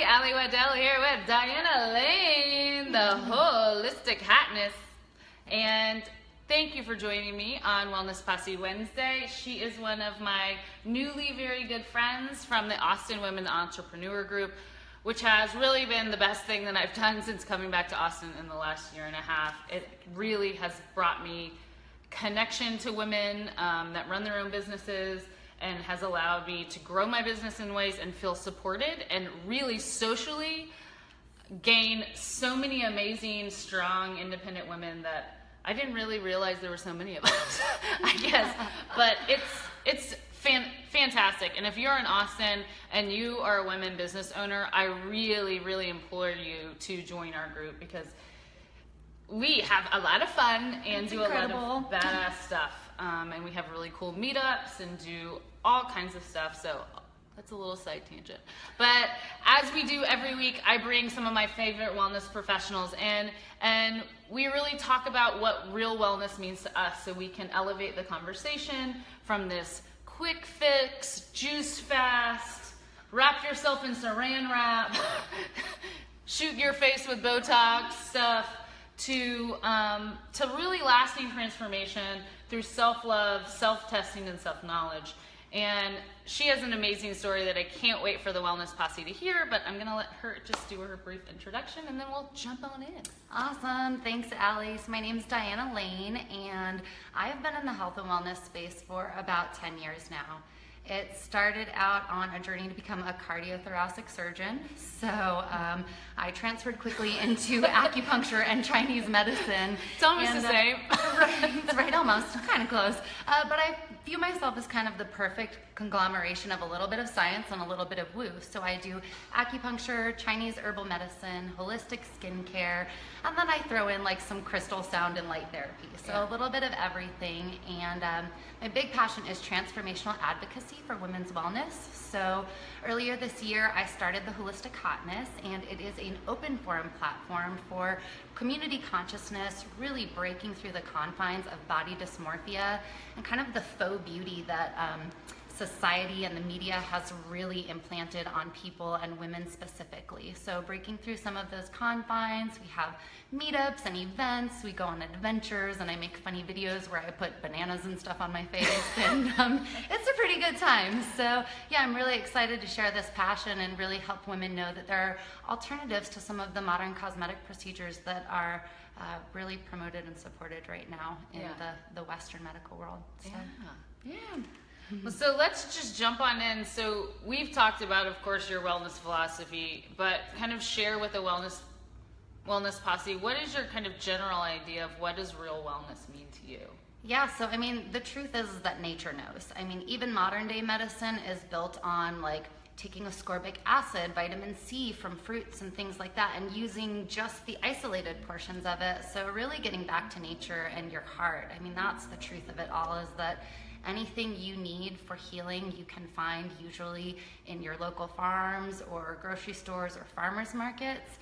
Allie Waddell here with Diana Lane, the holistic hotness. And thank you for joining me on Wellness Posse Wednesday. She is one of my newly very good friends from the Austin Women Entrepreneur Group, which has really been the best thing that I've done since coming back to Austin in the last year and a half. It really has brought me connection to women that run their own businesses, and has allowed me to grow my business in ways and feel supported and really socially gain so many amazing, strong, independent women that I didn't really realize there were so many of us, I guess. But it's fantastic. And if you're in Austin and you are a women business owner, I really, really implore you to join our group, because we have a lot of fun and do incredible. A lot of badass stuff. And we have really cool meetups and do all kinds of stuff. So that's a little side tangent. But as we do every week, I bring some of my favorite wellness professionals in, and we really talk about what real wellness means to us, so we can elevate the conversation from this quick fix, juice fast, wrap yourself in saran wrap, shoot your face with Botox stuff, to really lasting transformation through self-love, self-testing, and self-knowledge. And she has an amazing story that I can't wait for the Wellness Posse to hear, but I'm going to let her just do her brief introduction, and then we'll jump on in. Awesome. Thanks, Allie. So my name is Diana Lane, and I have been in the health and wellness space for about 10 years now. It started out on a journey to become a cardiothoracic surgeon. So I transferred quickly into acupuncture and Chinese medicine. It's almost the same. right, almost, kind of close. But I view myself as kind of the perfect conglomeration of a little bit of science and a little bit of woo. So I do acupuncture, Chinese herbal medicine, holistic skincare, and then I throw in like some crystal sound and light therapy. So a little bit of everything. And my big passion is transformational advocacy for women's wellness. So earlier this year, I started the Holistic Hotness, and it is an open forum platform for community consciousness, really breaking through the confines of body dysmorphia and kind of the faux beauty that society and the media has really implanted on people, and women specifically. So breaking through some of those confines, we have meetups and events, we go on adventures, and I make funny videos where I put bananas and stuff on my face, and it's a pretty good time. So yeah, I'm really excited to share this passion and really help women know that there are alternatives to some of the modern cosmetic procedures that are really promoted and supported right now in the Western medical world. So, yeah. Well, so let's just jump on in. So we've talked about, of course, your wellness philosophy, but kind of share with the wellness posse, what is your kind of general idea of what does real wellness mean to you? Yeah, so I mean, the truth is that nature knows. I mean, even modern day medicine is built on like taking ascorbic acid, vitamin C from fruits and things like that, and using just the isolated portions of it. So really getting back to nature and your heart. I mean, that's the truth of it all, is that anything you need for healing you can find usually in your local farms or grocery stores or farmers markets.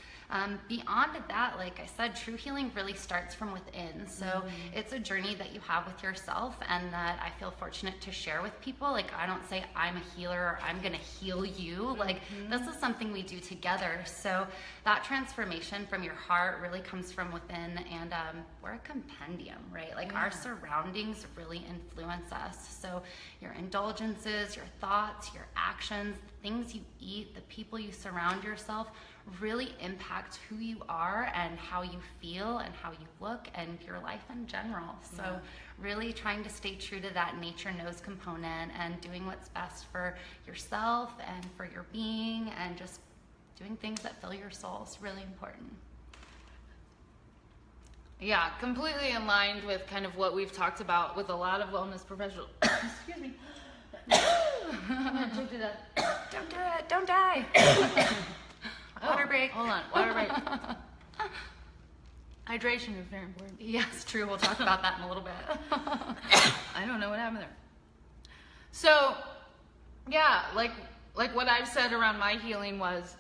Beyond that, like I said, true healing really starts from within. So it's a journey that you have with yourself, and that I feel fortunate to share with people. Like, I don't say I'm a healer or I'm gonna heal you. Like, this is something we do together. So that transformation from your heart really comes from within, and we're a compendium, right? Like our surroundings really influence us. So your indulgences, your thoughts, your actions, the things you eat, the people you surround yourself really impact who you are and how you feel and how you look and your life in general. So really trying to stay true to that nature knows component, and doing what's best for yourself and for your being, and just doing things that fill your soul is really important. Yeah, completely in line with kind of what we've talked about with a lot of wellness professionals. Excuse me. Don't do it. Don't die. Water break. Hold on. Water break. Hydration is very important. Yes, true. We'll talk about that in a little bit. I don't know what happened there. So, yeah, like what I've said around my healing was,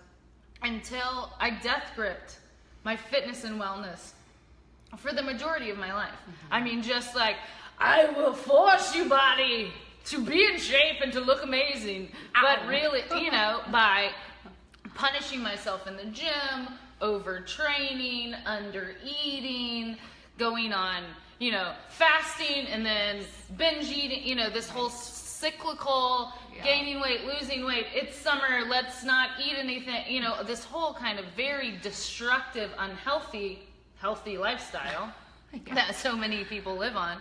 until I death gripped my fitness and wellness for the majority of my life. I mean, just like, I will force you, body, to be in shape and to look amazing. But really, you know, by punishing myself in the gym, overtraining, under eating, going on, fasting and then binge eating, this whole cyclical gaining weight, losing weight. It's summer, let's not eat anything, this whole kind of very destructive, healthy lifestyle that so many people live on.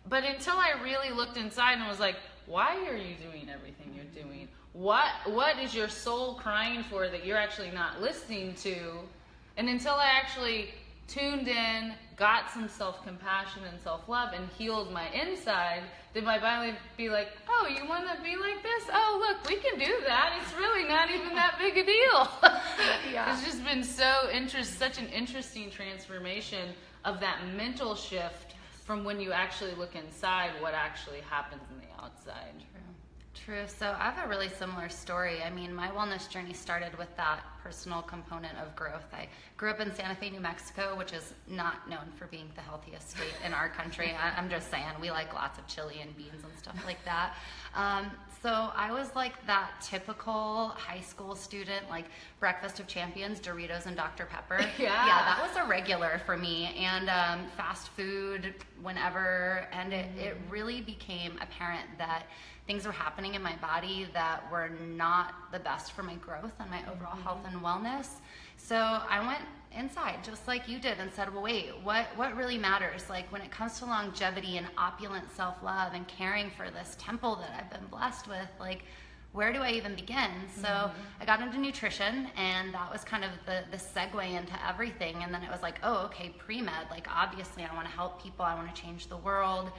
But until I really looked inside and was like, why are you doing everything you're doing? What is your soul crying for that you're actually not listening to? And until I actually tuned in, got some self-compassion and self-love, and healed my inside, did my body be like, oh, you want to be like this? Oh, look, we can do that. It's really not even that big a deal. It's just been such an interesting transformation of that mental shift from when you actually look inside, what actually happens in the outside. True. So I have a really similar story. I mean, my wellness journey started with that personal component of growth. I grew up in Santa Fe, New Mexico, which is not known for being the healthiest state in our country. I'm just saying, we like lots of chili and beans and stuff like that. So I was like that typical high school student, like breakfast of champions, Doritos and Dr. Pepper. Yeah, that was a regular for me. And fast food whenever. And it really became apparent that things were happening in my body that were not the best for my growth and my overall health and wellness. So I went inside just like you did and said, well, wait, what really matters? Like when it comes to longevity and opulent self-love and caring for this temple that I've been blessed with, like where do I even begin? So I got into nutrition, and that was kind of the segue into everything. And then it was like, oh, okay, pre-med, like obviously I want to help people, I want to change the world.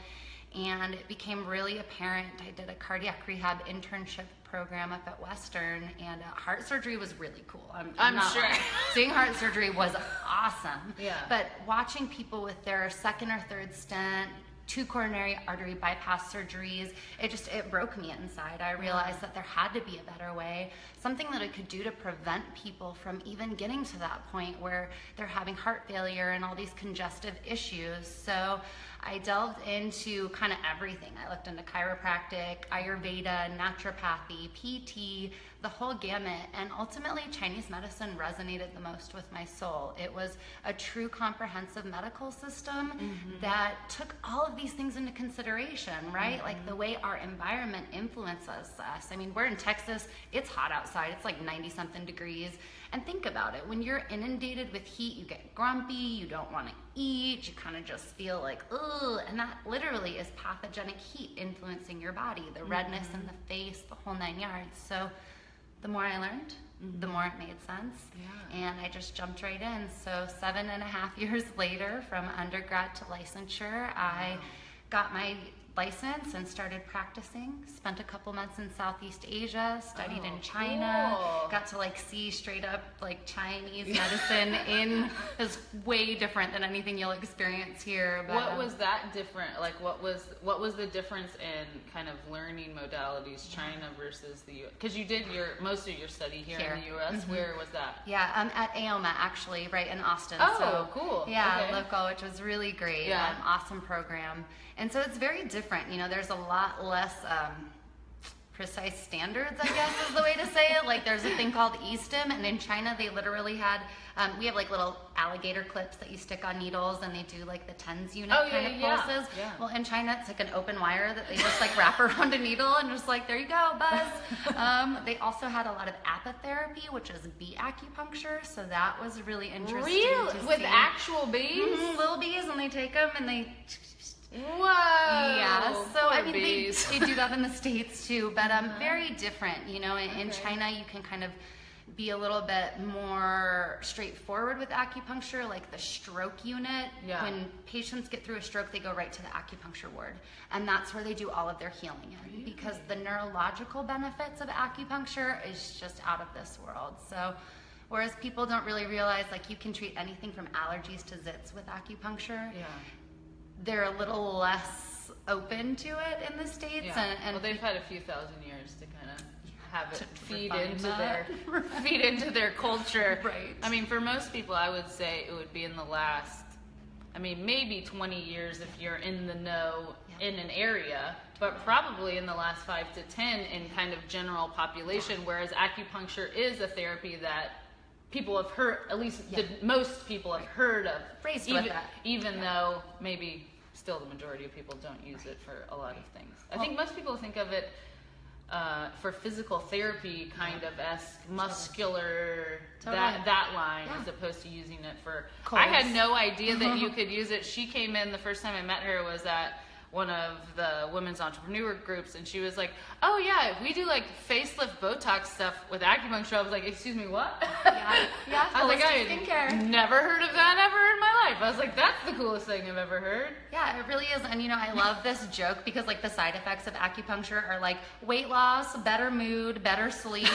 And it became really apparent. I did a cardiac rehab internship program up at Western, and heart surgery was really cool. I'm not sure. Lying. Doing heart surgery was awesome. Yeah. But watching people with their second or third stent, 2 coronary artery bypass surgeries, it broke me inside. I realized that there had to be a better way, something that I could do to prevent people from even getting to that point where they're having heart failure and all these congestive issues. So I delved into kind of everything. I looked into chiropractic, Ayurveda, naturopathy, PT, the whole gamut, and ultimately Chinese medicine resonated the most with my soul. It was a true comprehensive medical system that took all of these things into consideration, right? Like the way our environment influences us. I mean, we're in Texas, it's hot outside, it's like 90-something degrees. And think about it, when you're inundated with heat, you get grumpy, you don't want to eat, you kind of just feel like, ugh, and that literally is pathogenic heat influencing your body, the redness in the face, the whole 9 yards. So the more I learned, the more it made sense. And I just jumped right in. So 7.5 years later, from undergrad to licensure, I got my license and started practicing. Spent a couple months in Southeast Asia, studied in China, got to like see straight up like Chinese medicine in is way different than anything you'll experience here. But, what was that different? Like what was the difference in kind of learning modalities, China versus the U.S.? Because you did most of your study here in the U.S. Where was that? Yeah, at AOMA actually, right in Austin. Oh, so, cool. Yeah, okay. local, which was really great. Yeah. Awesome program. And so it's very different. You know, there's a lot less precise standards, I guess is the way to say it. Like there's a thing called eSTEM, and in China they literally had, we have like little alligator clips that you stick on needles, and they do like the tens unit kind of pulses. Yeah. Well, in China it's like an open wire that they just like wrap around a needle and just like, there you go, buzz. They also had a lot of apitherapy, which is bee acupuncture, so that was really interesting. Really? With actual bees? Little bees, and they take them and they... Whoa! Yeah, so poor I mean, bees. they do that in the States too, but very different. You know, in China you can kind of be a little bit more straightforward with acupuncture, like the stroke unit. Yeah. When patients get through a stroke, they go right to the acupuncture ward, and that's where they do all of their healing in, because the neurological benefits of acupuncture is just out of this world. So whereas people don't really realize, like, you can treat anything from allergies to zits with acupuncture. Yeah. They're a little less open to it in the States. Yeah. And well, they've had a few thousand years to kind of have it feed into their culture. Right. I mean, for most people, I would say it would be in the last, maybe 20 years if you're in the know in an area. but probably in the last 5 to 10 in kind of general population, whereas acupuncture is a therapy that people have heard, at least most people have heard of, even though maybe still the majority of people don't use it for a lot of things. I think most people think of it for physical therapy, kind of muscular, that line, as opposed to using it for colds. I had no idea that you could use it. She came in, the first time I met her was at one of the women's entrepreneur groups, and she was like, oh yeah, we do like facelift Botox stuff with acupuncture. I was like, excuse me, what? Yeah. I was like, I never heard of that ever in my life. I was like, that's the coolest thing I've ever heard. Yeah, it really is. And I love this joke because like the side effects of acupuncture are like weight loss, better mood, better sleep,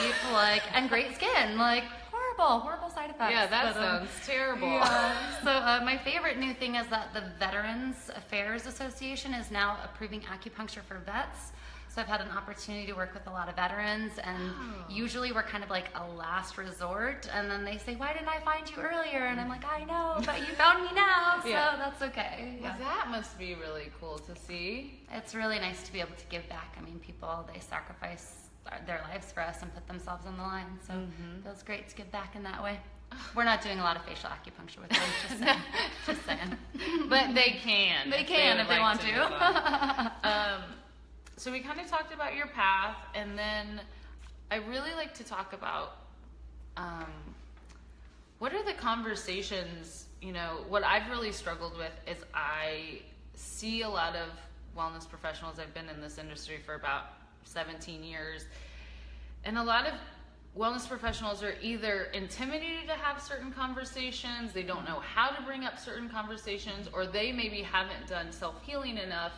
and great skin. Horrible side effects. Yeah, that sounds terrible. Yeah. So my favorite new thing is that the Veterans Affairs Association is now approving acupuncture for vets. So I've had an opportunity to work with a lot of veterans, and usually we're kind of like a last resort, and then they say, why didn't I find you earlier? And I'm like, I know, but you found me now, so that's okay. Well, that must be really cool to see. It's really nice to be able to give back. I mean, people, they sacrifice their lives for us and put themselves on the line, so it feels great to give back in that way. We're not doing a lot of facial acupuncture with them, just saying. But they can. They can if they want to. So we kind of talked about your path, and then I really like to talk about what are the conversations, what I've really struggled with is I see a lot of wellness professionals. I've been in this industry for about 17 years, and a lot of wellness professionals are either intimidated to have certain conversations, they don't know how to bring up certain conversations, or they maybe haven't done self-healing enough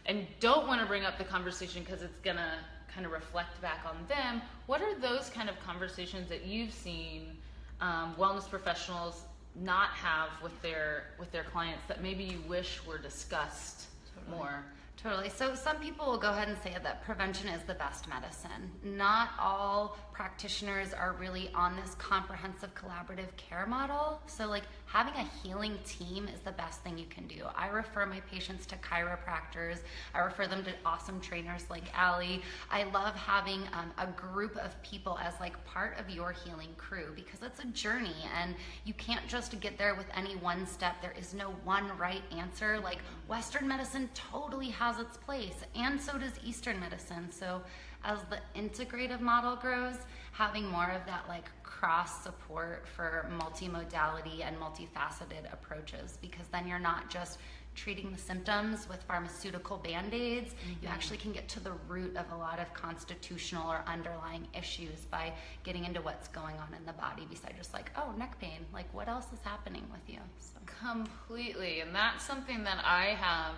and don't want to bring up the conversation because it's going to kind of reflect back on them. What are those kind of conversations that you've seen wellness professionals not have with their clients that maybe you wish were discussed more? Totally. So some people will go ahead and say that prevention is the best medicine. Not all practitioners are really on this comprehensive collaborative care model. So having a healing team is the best thing you can do. I refer my patients to chiropractors. I refer them to awesome trainers like Allie. I love having a group of people as part of your healing crew, because it's a journey and you can't just get there with any one step. There is no one right answer. Western medicine totally has its place, and so does Eastern medicine. So as the integrative model grows, having more of that cross support for multimodality and multifaceted approaches, because then you're not just treating the symptoms with pharmaceutical band-aids. You actually can get to the root of a lot of constitutional or underlying issues by getting into what's going on in the body, besides just neck pain. What else is happening with you? So. Completely. And that's something that I have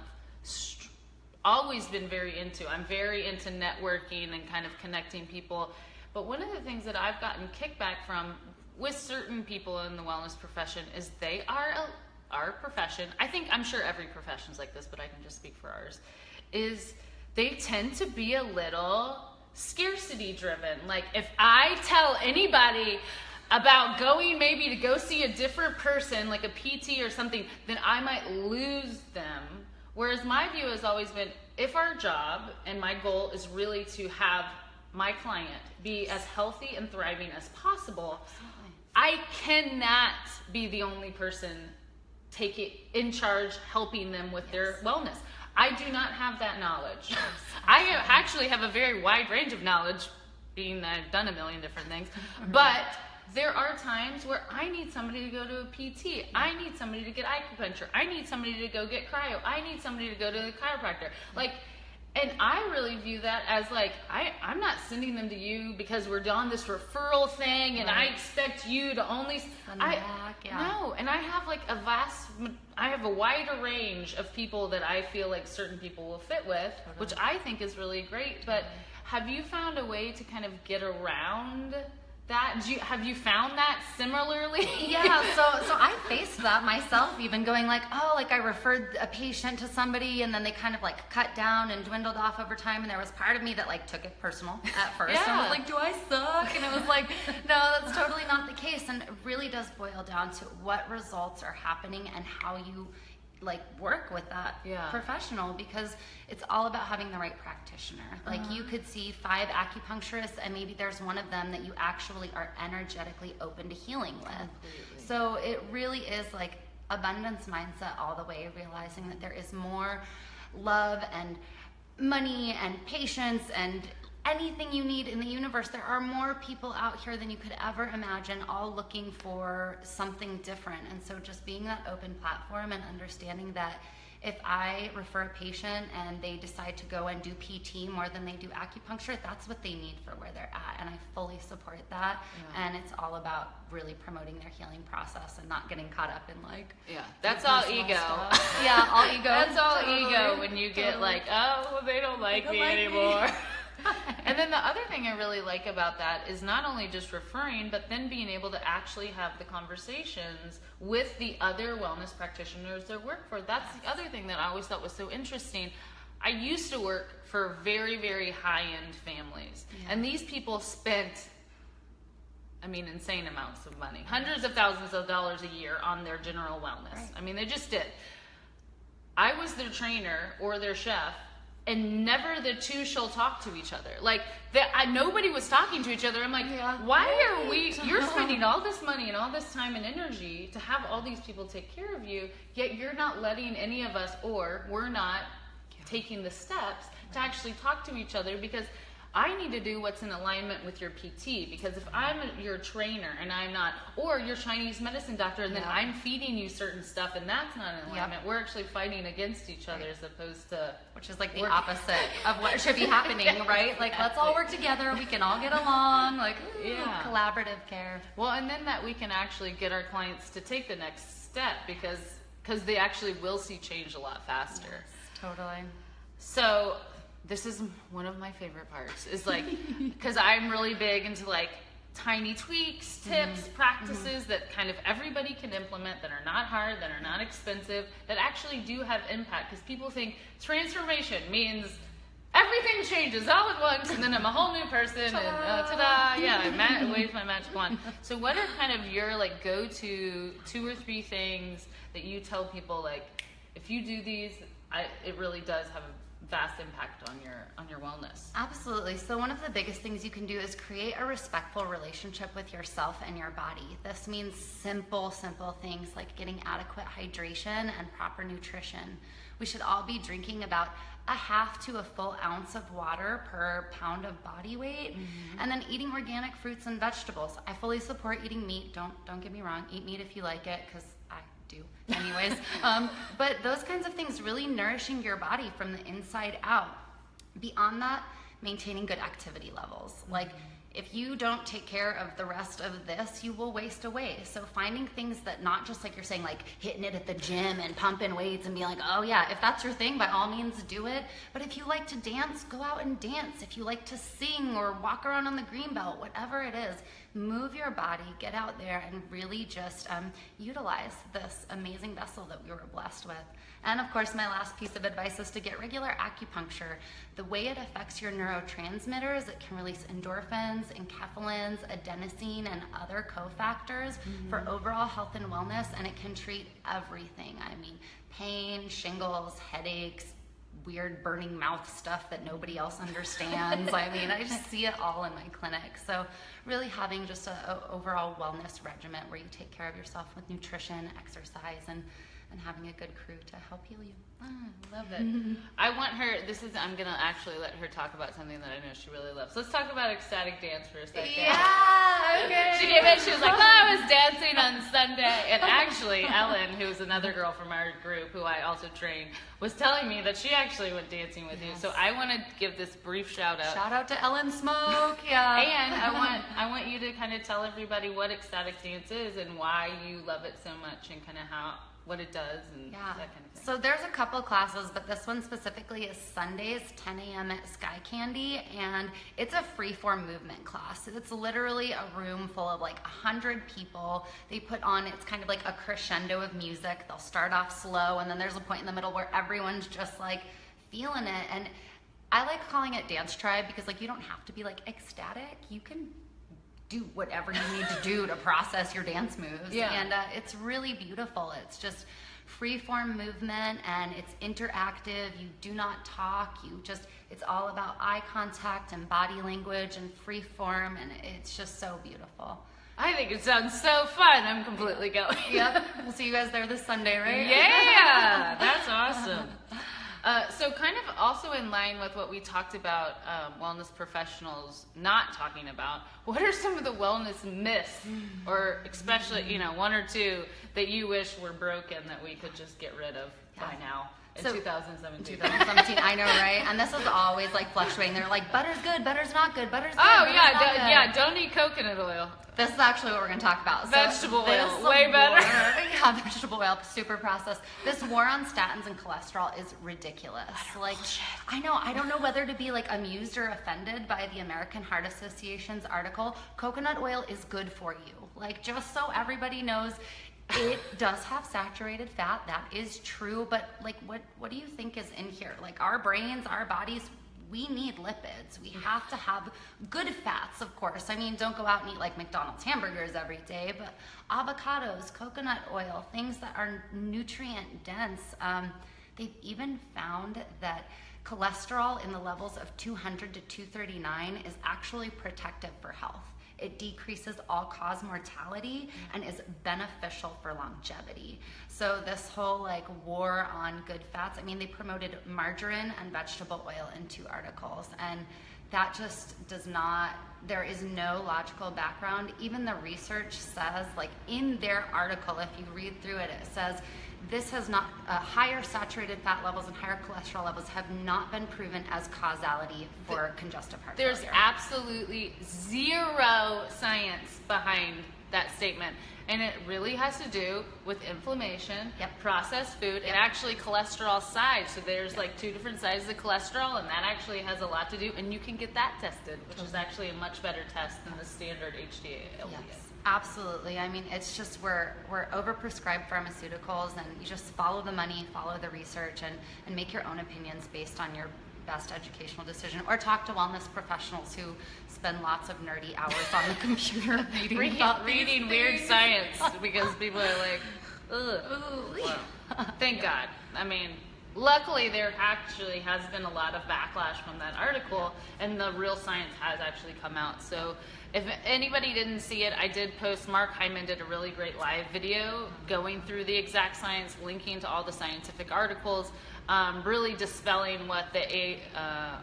always been very into. I'm very into networking and kind of connecting people. But one of the things that I've gotten kickback from with certain people in the wellness profession is they are our profession. I'm sure every profession is like this, but I can just speak for ours, is they tend to be a little scarcity driven. If I tell anybody about going maybe to go see a different person, like a PT or something, then I might lose them. Whereas my view has always been, if our job and my goal is really to have my client be as healthy and thriving as possible, I cannot be the only person taking in charge, helping them with their wellness. I do not have that knowledge. I actually have a very wide range of knowledge, being that I've done a million different things, but there are times where I need somebody to go to a PT. I need somebody to get acupuncture. I need somebody to go get cryo. I need somebody to go to the chiropractor. And I really view that as I'm not sending them to you because we're on this referral thing and I expect you to only No, and I have I have a wider range of people that I feel certain people will fit with, which I think is really great. But have you found a way to kind of get around that? Have you found that similarly? Yeah, so I faced that myself, even going I referred a patient to somebody and then they kind of cut down and dwindled off over time, and there was part of me that took it personal at first. And was do I suck? And it was no, that's totally not the case. And it really does boil down to what results are happening and how you like work with that professional, because it's all about having the right practitioner. Like you could see 5 acupuncturists and maybe there's one of them that you actually are energetically open to healing with. Completely. So it really is like abundance mindset all the way, realizing that there is more love and money and patience and anything you need in the universe. There are more people out here than you could ever imagine, all looking for something different. And so just being that open platform and understanding that if I refer a patient and they decide to go and do PT more than they do acupuncture, that's what they need for where they're at. And I fully support that. Yeah. And it's all about really promoting their healing process and not getting caught up in like, that's all ego. Yeah, all ego. That's all ego when you get like, oh, well, they don't like me anymore. And then the other thing I really like about that is not only just referring, but then being able to actually have the conversations with the other wellness practitioners that work for. That's the other thing that I always thought was so interesting. I used to work for very, very high-end families, and these people spent, I mean, insane amounts of money, hundreds of thousands of dollars a year on their general wellness. Right. I mean, they just did. I was their trainer or their chef, and never the two shall talk to each other. Like, nobody was talking to each other. I'm like, why are we, you're spending all this money and all this time and energy to have all these people take care of you, yet you're not letting any of us, or we're not taking the steps to actually talk to each other, because I need to do what's in alignment with your PT, because if I'm your trainer and I'm not, or your Chinese medicine doctor, and then I'm feeding you certain stuff and that's not in alignment, we're actually fighting against each other as opposed to... Which is like the opposite of what should be happening, right? Like, let's all work together, we can all get along, like, collaborative care. Well, and then that we can actually get our clients to take the next step, because they actually will see change a lot faster. Yes, totally. So... this is one of my favorite parts, is like, because I'm really big into like tiny tweaks, tips, practices that kind of everybody can implement, that are not hard, that are not expensive, that actually do have impact. Because people think transformation means everything changes all at once and then I'm a whole new person ta-da! And ta-da, I wave my magic wand. So what are kind of your like go-to 2 or 3 things that you tell people, like, if you do these, it really does have a vast impact on your wellness? Absolutely. So one of the biggest things you can do is create a respectful relationship with yourself and your body. This means simple things like getting adequate hydration and proper nutrition. We should all be drinking about a half to a full ounce of water per pound of body weight, and then eating organic fruits and vegetables. I fully support eating meat. Don't get me wrong. Eat meat if you like it, because I do anyways. But those kinds of things, really nourishing your body from the inside out. Beyond that, maintaining good activity levels. Like, if you don't take care of the rest of this, you will waste away. So finding things that, not just like you're saying, like hitting it at the gym and pumping weights and being like, oh yeah, if that's your thing, by all means do it. But if you like to dance, go out and dance. If you like to sing or walk around on the green belt, whatever it is, move your body, get out there, and really just utilize this amazing vessel that we were blessed with. And of course, my last piece of advice is to get regular acupuncture. The way it affects your neurotransmitters, it can release endorphins, enkephalins, adenosine, and other cofactors for overall health and wellness, and it can treat everything. I mean, pain, shingles, headaches, weird burning mouth stuff that nobody else understands. I mean, I just see it all in my clinic. So really having just an overall wellness regimen where you take care of yourself with nutrition, exercise, and having a good crew to help heal you. I love it. I want her, I'm going to actually let her talk about something that I know she really loves. Let's talk about ecstatic dance for a second. Yeah, okay. She came in, she was like, I was dancing on Sunday. And actually, Ellen, who's another girl from our group who I also train, was telling me that she actually went dancing with you. So I want to give this brief shout out. Shout out to Ellen Smoke, yeah. And I want you to kind of tell everybody what ecstatic dance is and why you love it so much, and kind of what it does and that kind of thing. So there's a couple classes, but this one specifically is Sundays, 10 a.m. at Sky Candy, and it's a free-form movement class. It's literally a room full of like 100 people. They put on, it's kind of like a crescendo of music. They'll start off slow, and then there's a point in the middle where everyone's just like feeling it. And I like calling it Dance Tribe because like you don't have to be like ecstatic. You can do whatever you need to do to process your dance moves. Yeah. And it's really beautiful. It's just free form movement, and it's interactive. You do not talk. It's all about eye contact and body language and free form, and it's just so beautiful. I think it sounds so fun. I'm completely going. Yep. We'll see you guys there this Sunday, right? Yeah, that's awesome. So kind of also in line with what we talked about, wellness professionals not talking about, what are some of the wellness myths, or especially, one or two that you wish were broken that we could just get rid of by now in 2017? 2017, I know, right? And this is always like fluctuating. They're like, butter's good, butter's not good, butter's good. Oh, butter's not good. yeah, don't eat coconut oil. This is actually what we're going to talk about. Vegetable oil, way better. Yeah, vegetable oil, super processed. This war on statins and cholesterol is ridiculous. Like, I know, I don't know whether to be like amused or offended by the American Heart Association's article. Coconut oil is good for you. Like, just so everybody knows, it does have saturated fat. That is true. But like, what do you think is in here? Like, our brains, our bodies, we need lipids. We have to have good fats, of course. I mean, don't go out and eat like McDonald's hamburgers every day, but avocados, coconut oil, things that are nutrient dense. They've even found that cholesterol in the levels of 200 to 239 is actually protective for health. It decreases all-cause mortality and is beneficial for longevity. So this whole like war on good fats, I mean, they promoted margarine and vegetable oil in 2 articles, and that just does not, there is no logical background. Even the research says, like in their article, if you read through it, it says this has not, higher saturated fat levels and higher cholesterol levels have not been proven as causality for congestive heart failure. There's absolutely zero science behind that statement. And it really has to do with inflammation, processed food, and actually cholesterol size. So there's like 2 different sizes of cholesterol, and that actually has a lot to do. And you can get that tested, which is actually a much better test than the standard HDA-LDA. Yes, absolutely. I mean, it's just we're overprescribed pharmaceuticals, and you just follow the money, follow the research, and make your own opinions based on your best educational decision, or talk to wellness professionals who spend lots of nerdy hours on the computer reading weird science, because people are like, ugh. Well, thank God. I mean, luckily there actually has been a lot of backlash from that article, and the real science has actually come out. So if anybody didn't see it, I did post, Mark Hyman did a really great live video going through the exact science, linking to all the scientific articles, really dispelling what the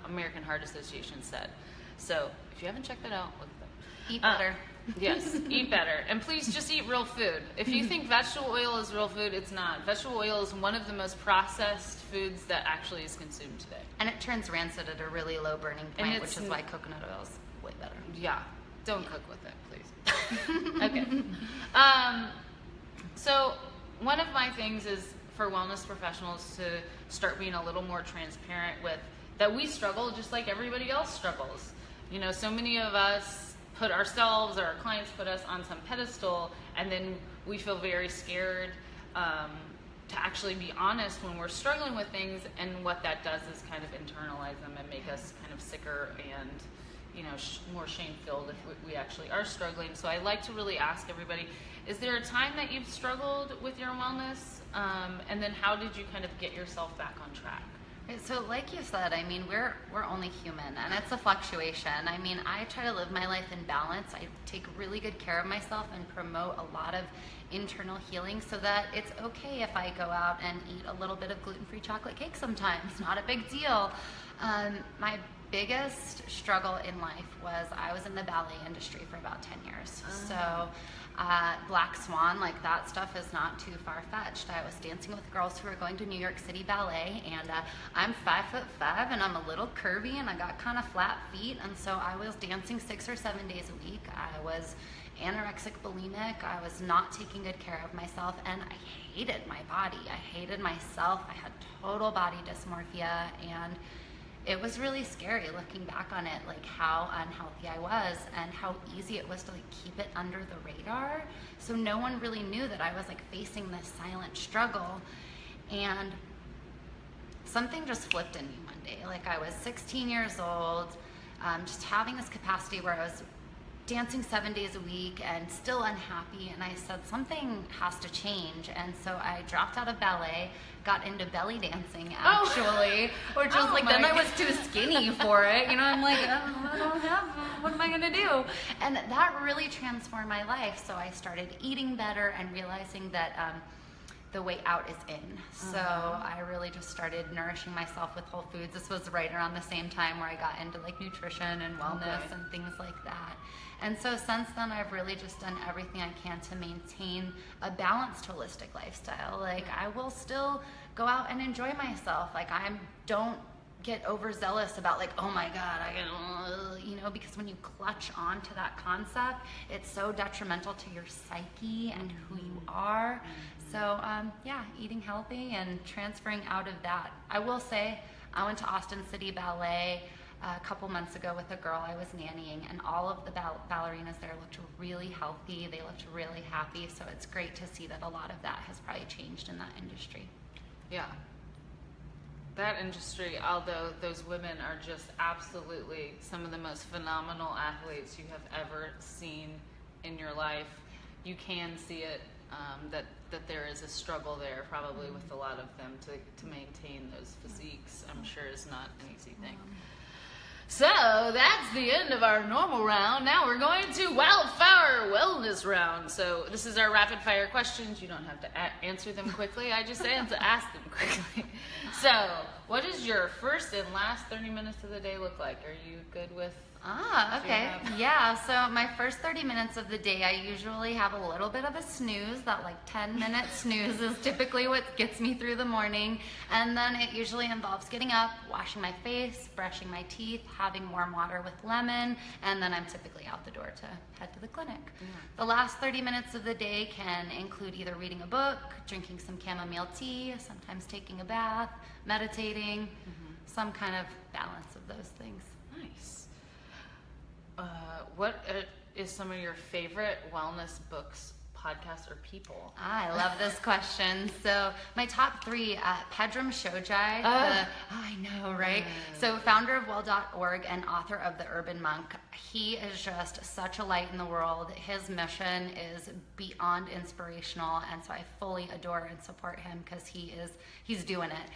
American Heart Association said. So if you haven't checked that out, look at that. Eat better. Yes, eat better. And please just eat real food. If you think vegetable oil is real food, it's not. Vegetable oil is one of the most processed foods that actually is consumed today. And it turns rancid at a really low burning point, which is why coconut oil is way better. Yeah, don't cook with it, please. Okay. So one of my things is for wellness professionals to start being a little more transparent with that we struggle just like everybody else struggles. You know, so many of us put ourselves or our clients put us on some pedestal, and then we feel very scared to actually be honest when we're struggling with things, and what that does is kind of internalize them and make us kind of sicker and, you know, more shame-filled if we actually are struggling. So I like to really ask everybody, is there a time that you've struggled with your wellness? And then how did you kind of get yourself back on track? So like you said, I mean, we're only human, and it's a fluctuation. I mean, I try to live my life in balance. I take really good care of myself and promote a lot of internal healing, so that it's okay if I go out and eat a little bit of gluten-free chocolate cake sometimes. Not a big deal. My biggest struggle in life was I was in the ballet industry for about 10 years. So Black Swan, like that stuff is not too far-fetched. I was dancing with girls who were going to New York City Ballet, and I'm 5'5", and I'm a little curvy, and I got kind of flat feet, and so I was dancing 6 or 7 days a week. I was anorexic, bulimic. I was not taking good care of myself, and I hated my body. I hated myself. I had total body dysmorphia, and it was really scary looking back on it, like how unhealthy I was and how easy it was to like keep it under the radar. So no one really knew that I was like facing this silent struggle. And something just flipped in me one day. Like I was 16 years old, just having this capacity where I was dancing 7 days a week and still unhappy, and I said something has to change, and so I dropped out of ballet, got into belly dancing actually, which was like, then I was too skinny for it, you know. I'm like, oh, I don't have, what am I gonna do? And that really transformed my life. So I started eating better and realizing that the way out is in. So I really just started nourishing myself with whole foods. This was right around the same time where I got into like nutrition and wellness and things like that. And so since then, I've really just done everything I can to maintain a balanced, holistic lifestyle. Like, I will still go out and enjoy myself. Like, I don't get overzealous about like, oh my God, I get, you know, because when you clutch on to that concept, it's so detrimental to your psyche and who you are. So yeah, eating healthy and transferring out of that. I will say, I went to Austin City Ballet a couple months ago with a girl I was nannying, and all of the ballerinas there looked really healthy. They looked really happy. So it's great to see that a lot of that has probably changed in that industry. Yeah. That industry, although those women are just absolutely some of the most phenomenal athletes you have ever seen in your life, you can see it, that there is a struggle there probably with a lot of them to maintain those physiques. I'm sure is not an easy thing. So that's the end of our normal round. Now we're going to Wildfire Wellness round. So this is our rapid fire questions. You don't have to answer them quickly. I just have to ask them quickly. So what does your first and last 30 minutes of the day look like? Are you good with? Okay. Yeah, so my first 30 minutes of the day, I usually have a little bit of a snooze. That like 10-minute snooze is typically what gets me through the morning. And then it usually involves getting up, washing my face, brushing my teeth, having warm water with lemon, and then I'm typically out the door to head to the clinic. The last 30 minutes of the day can include either reading a book, drinking some chamomile tea, sometimes taking a bath, meditating, some kind of balance of those things. Nice. What is some of your favorite wellness books, podcasts, or people? I love this question. So my top three, Pedram Shojai. I know, right? So founder of Well.org and author of The Urban Monk. He is just such a light in the world. His mission is beyond inspirational, and so I fully adore and support him because he's doing it.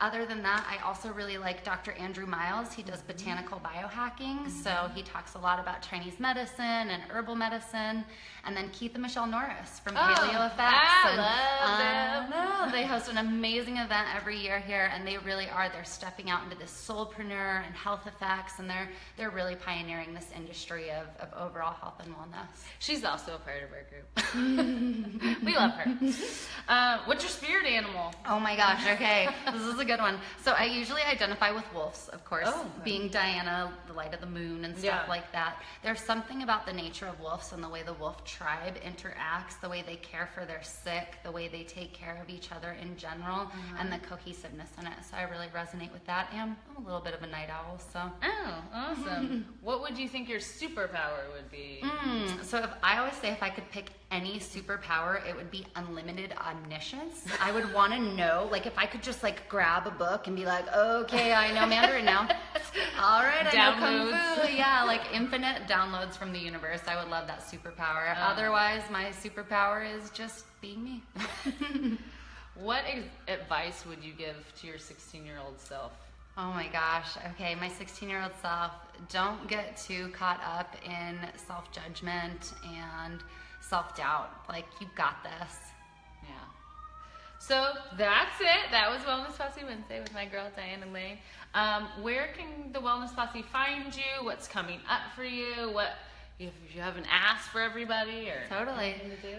Other than that, I also really like Dr. Andrew Miles. He does botanical biohacking, so he talks a lot about Chinese medicine and herbal medicine. And then Keith and Michelle Norris from Paleo Effects. I love them. They host an amazing event every year here, and they really are. They're stepping out into this soulpreneur and health effects, and they're really pioneering this industry of overall health and wellness. She's also a part of our group. We love her. What's your spirit animal? Oh my gosh, okay. This is a good one. So I usually identify with wolves, of course, being Diana, the light of the moon and stuff like that. There's something about the nature of wolves and the way the wolf tribe interacts, the way they care for their sick, the way they take care of each other in general, and the cohesiveness in it. So I really resonate with that. And I'm a little bit of a night owl, so. Oh, awesome. What would you think your superpower would be? So I always say if I could pick any superpower, it would be unlimited omniscience. I would want to know, like if I could just like grab a book and be like, okay, I know Mandarin now. All right, I know Kung Fu. Yeah, like infinite downloads from the universe. I would love that superpower. Otherwise, my superpower is just being me. What advice would you give to your 16-year-old self? Oh my gosh. Okay, my 16-year-old self, don't get too caught up in self-judgment and self-doubt. Like, you got this. Yeah. So that's it. That was Wellness Posse Wednesday with my girl Diana Lane. Where can the Wellness Posse find you? What's coming up for you? What if you haven't asked for everybody or totally.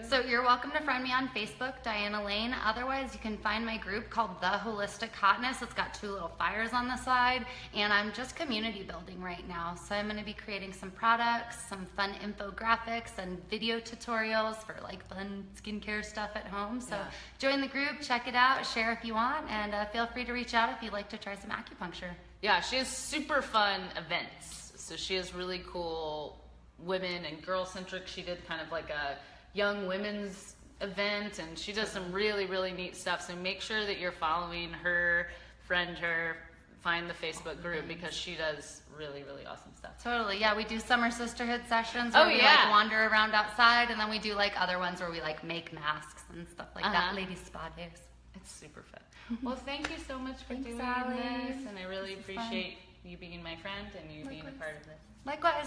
So you're welcome to friend me on Facebook, Diana Lane. Otherwise, you can find my group called The Holistic Hotness. It's got 2 little fires on the side, and I'm just community building right now. So I'm going to be creating some products, some fun infographics, and video tutorials for like fun skincare stuff at home. So join the group, check it out, share if you want, and feel free to reach out if you'd like to try some acupuncture. Yeah, she has super fun events. So she has really cool women and girl-centric. She did kind of like a young women's event, and she does some really, really neat stuff. So make sure that you're following her, friend her, find the Facebook group because she does really, really awesome stuff. Totally, yeah. We do summer sisterhood sessions where we like wander around outside, and then we do like other ones where we like make masks and stuff like that. Ladies spa days. It's super fun. Well, thank you so much for doing Allie. this, and I really appreciate you being my friend and you being a part of this. Likewise.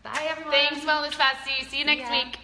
Bye, everyone. Thanks, Wellness Posse. See you next week.